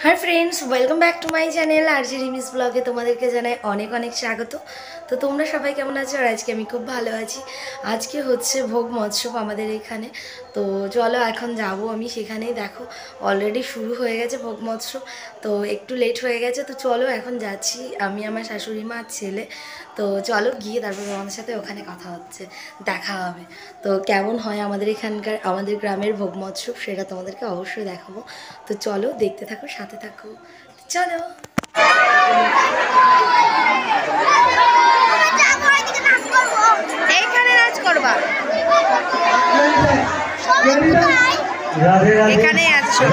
Hi friends welcome back to my channel RJ Rimis ब्लगे तुम्हादेरके जानाई अनेक अनेक स्वागत। तो तुम्हारा सबाई केमन आछो? और आज के खूब भालो आछि। आज के होच्छे भोग महोत्सव आमादेर एखाने। तो चलो एखन जाबो आमी सेखानेई। देखो अलरेडी शुरू हो गेछे भोग महोत्सव, तो एकटू लेट हो गेछे। तो चलो एखन जाচ্ছি आमी आमार शाशुड़ी मा छेले। तो चलो गिये तारपर आमादेर साथे ओखाने कथा होच्छे, देखा होबे। तो केमन हय आमादेर एखानकार आमादेर ग्रामेर भोग महोत्सव सेटा तोमादेरके अवश्यई देखाबो। तो चलो देखते थाको, साथे थाको। चलो এইখানে নাচ করবা, এখানেই আছো।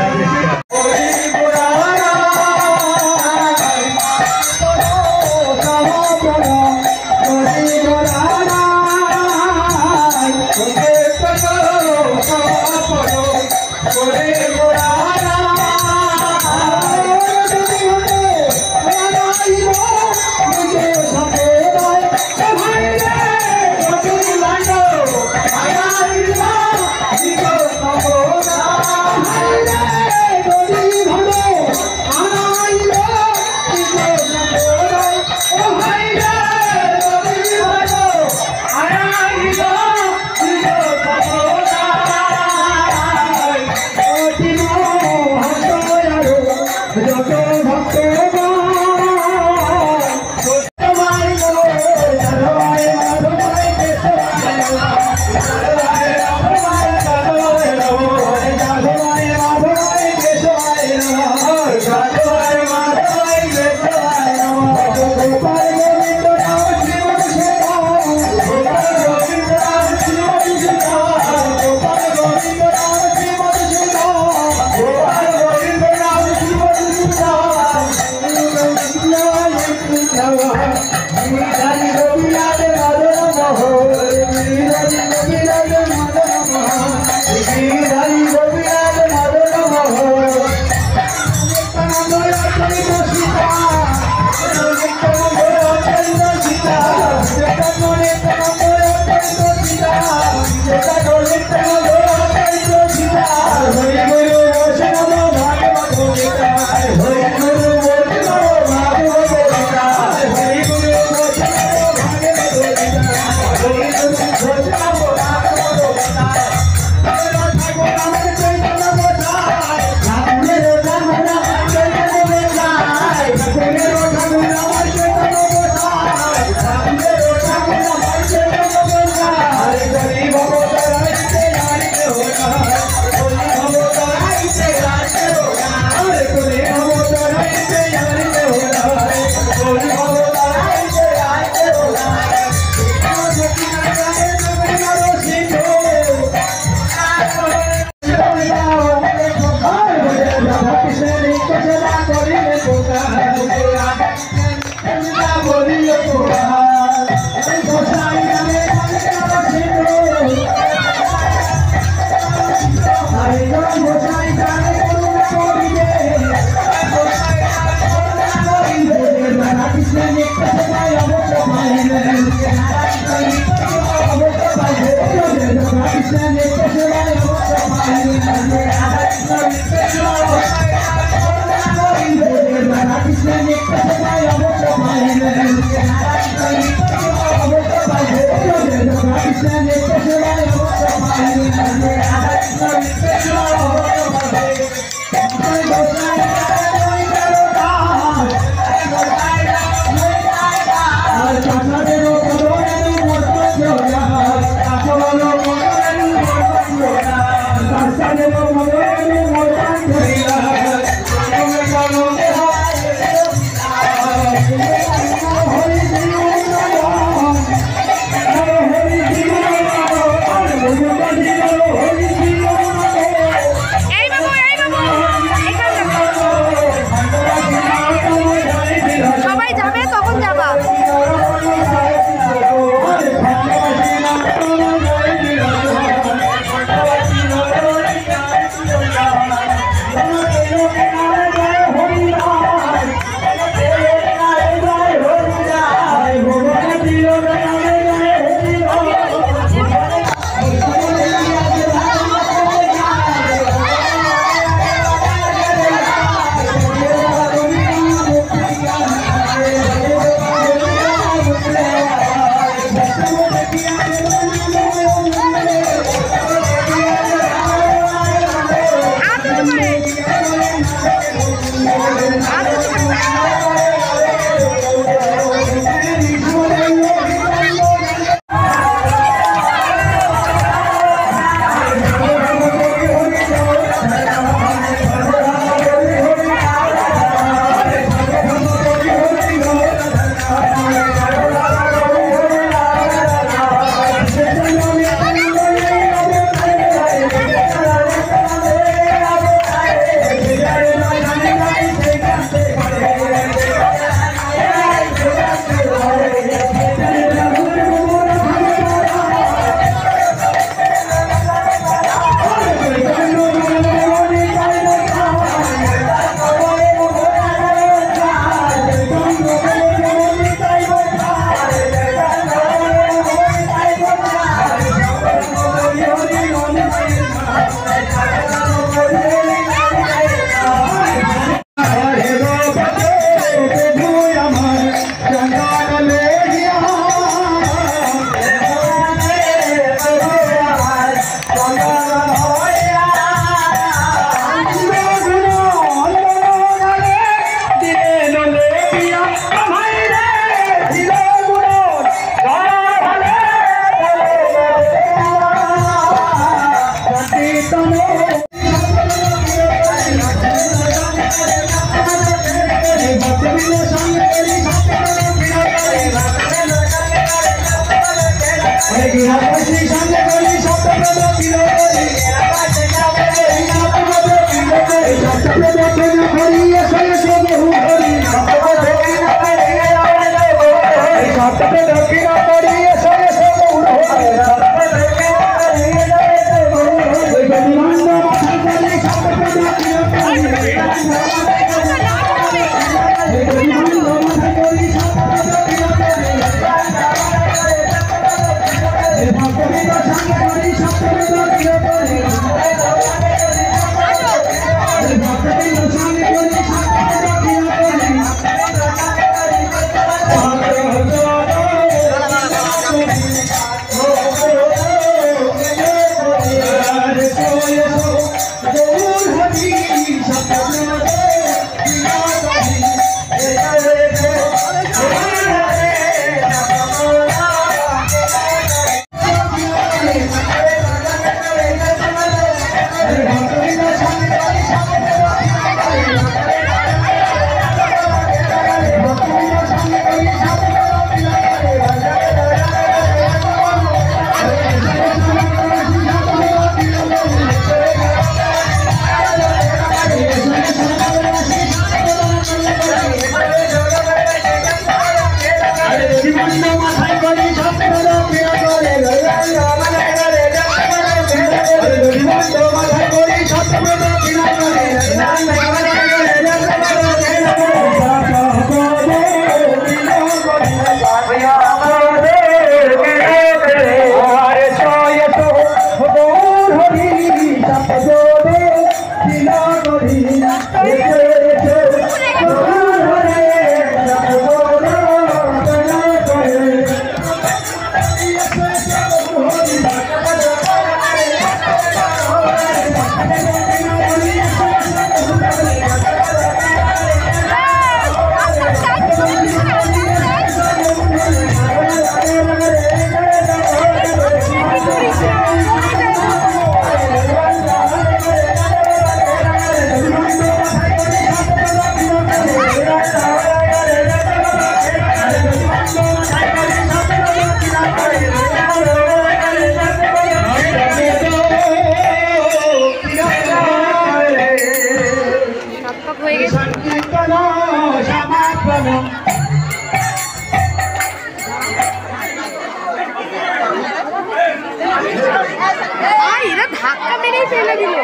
ধাক্কা মেরেই ফেলে দিল।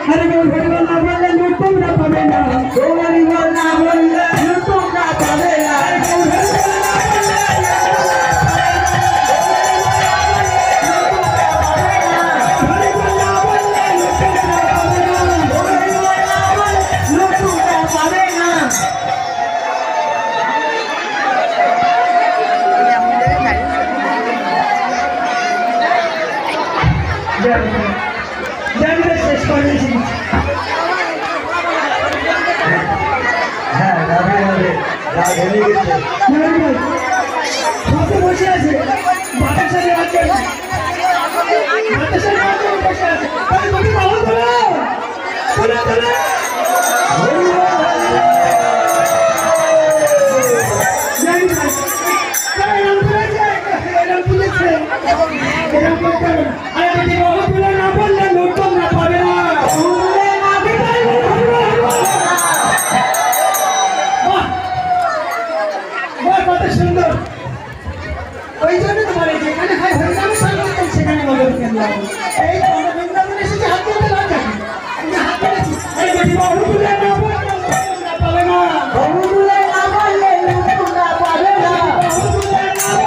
हरि बोल ना बोले लुटूं ना पवे ना, हरि बोल ना बोले তোমরা পাবে না শেষ করে বসে আছে মাথার সাথে আছে মাথার সাথে বসে আছে সুন্দর ওই জন্য তোমার যেখানে হয় হরিনাম সংকীর্তন সেখানে মদন কেন্দ্র এই আমরা বৃন্দাবন এসেছি হাত তুলতে লজ্জা আমি হাত তুলেছি এই বেটি বাবু তুলে না পাবে না বাবু তুলে না পারলে তোমরা পাবে না বাবু তুলে না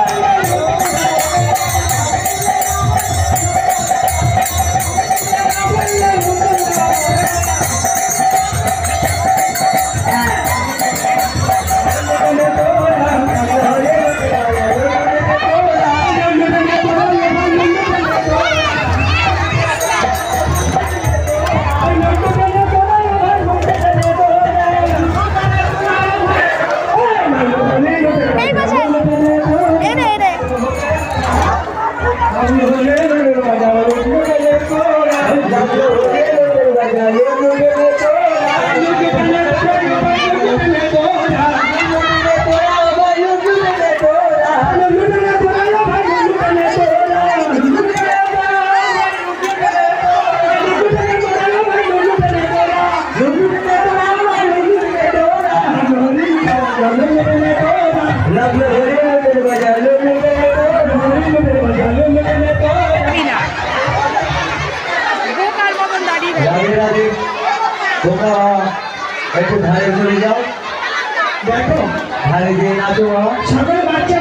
তোমরা একটু ধারে চলে যাও দেখো ধারে গিয়ে নাচো সকল বাচ্চা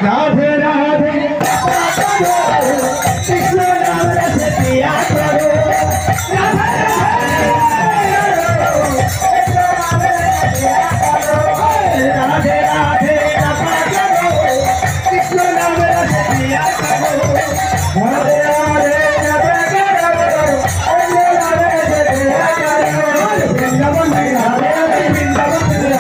राधे राधे कृष्ण नाम रस पिया करो राधे राधे कृष्ण नाम रस पिया करो राधे राधे वृंदावन राधे वृंदावन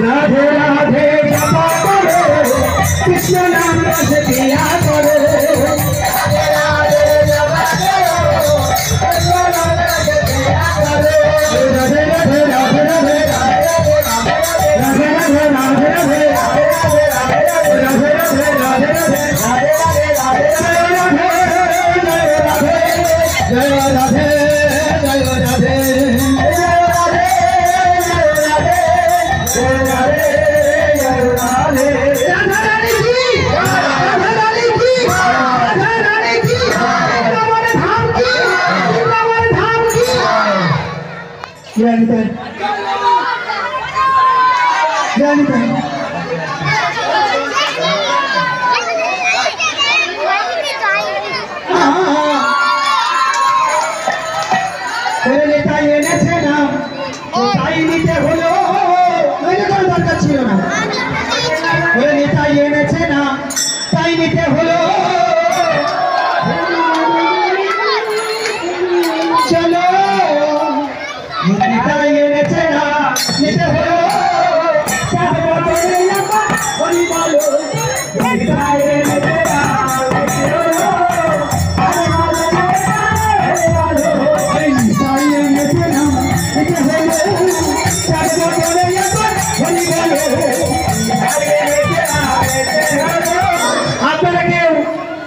রাধে রাধে জপা করো কৃষ্ণ নাম রস দিয়া করো রাধে রাধে জপা করো কৃষ্ণ নাম রস দিয়া করো রাধে রাধে রাধে রাধে রাধে রাধে রাধে রাধে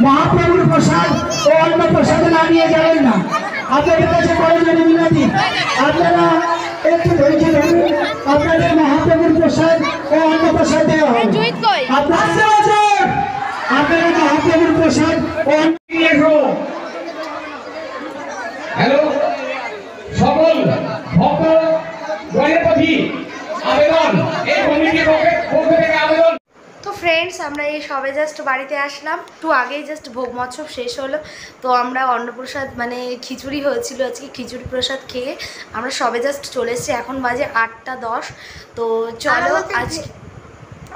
মহাপ্রভুর প্রসাদ ও অন্য প্রসাদ না নিয়ে যাবেন না। আপনাদের কাছে কয়েকজন মিনতি, আপনারা একটু ধৈর্য ধরুন, আপনাদের মহাপ্রভুর প্রসাদ ও অন্য প্রসাদ দেওয়া হবে। আপনারা মহাপ্রভুর প্রসাদ ও হ্যালো সকল ভক্ত গণপতি আবেদন এই কমিটির পক্ষ থেকে আবেদন। তো ফ্রেন্ডস, আমরা এই সবে জাস্ট বাড়িতে আসলাম, একটু আগেই জাস্ট ভোগ মৎসব শেষ হলো। তো আমরা অন্নপ্রসাদ মানে খিচুড়ি হয়েছিল আজকে, খিচুড়ি প্রসাদ খেয়ে আমরা সবে জাস্ট চলে এসেছি। এখন বাজে 8:10। তো চলো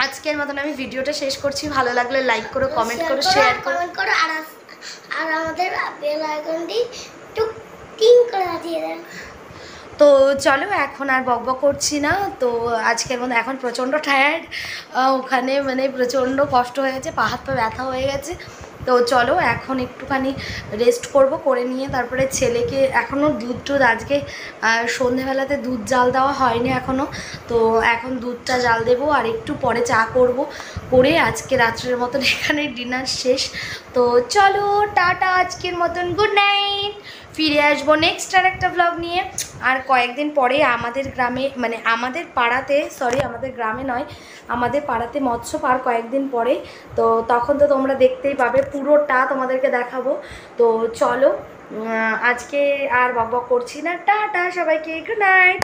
আজকের মতন আমি ভিডিওটা শেষ করছি। ভালো লাগলে লাইক করো, কমেন্ট করো, শেয়ার করো আর আমাদের বেল আইকনটি টুক টিং করে দিয়ে দেন। তো চলো এখন আর বকবক করছি না। তো আজকের মধ্যে এখন প্রচণ্ড টায়ার্ড, ওখানে মানে প্রচণ্ড কষ্ট হয়ে গেছে, পা হাত পা ব্যথা হয়ে গেছে। তো চলো এখন একটুখানি রেস্ট করব, করে নিয়ে তারপরে ছেলেকে এখনও দুধ আজকে সন্ধেবেলাতে দুধ জাল দেওয়া হয়নি এখনও। তো এখন দুধটা জাল দেবো আর একটু পরে চা করব, করে আজকে রাত্রের মতন এখানে ডিনার শেষ। তো চলো টাটা, আজকের মতন গুড নাইট। ফিরে আসবো নেক্সট আর একটা ব্লগ নিয়ে। আর কয়েকদিন পরে আমাদের গ্রামে মানে আমাদের পাড়াতে, সরি আমাদের গ্রামে নয়, আমাদের পাড়াতে মৎস্য আর কয়েকদিন পরে। তো তখন তো তোমরা দেখতেই পাবে, পুরোটা তোমাদেরকে দেখাবো। তো চলো আজকে আর বকবক করছি না, টাটা সবাইকে, গুড নাইট।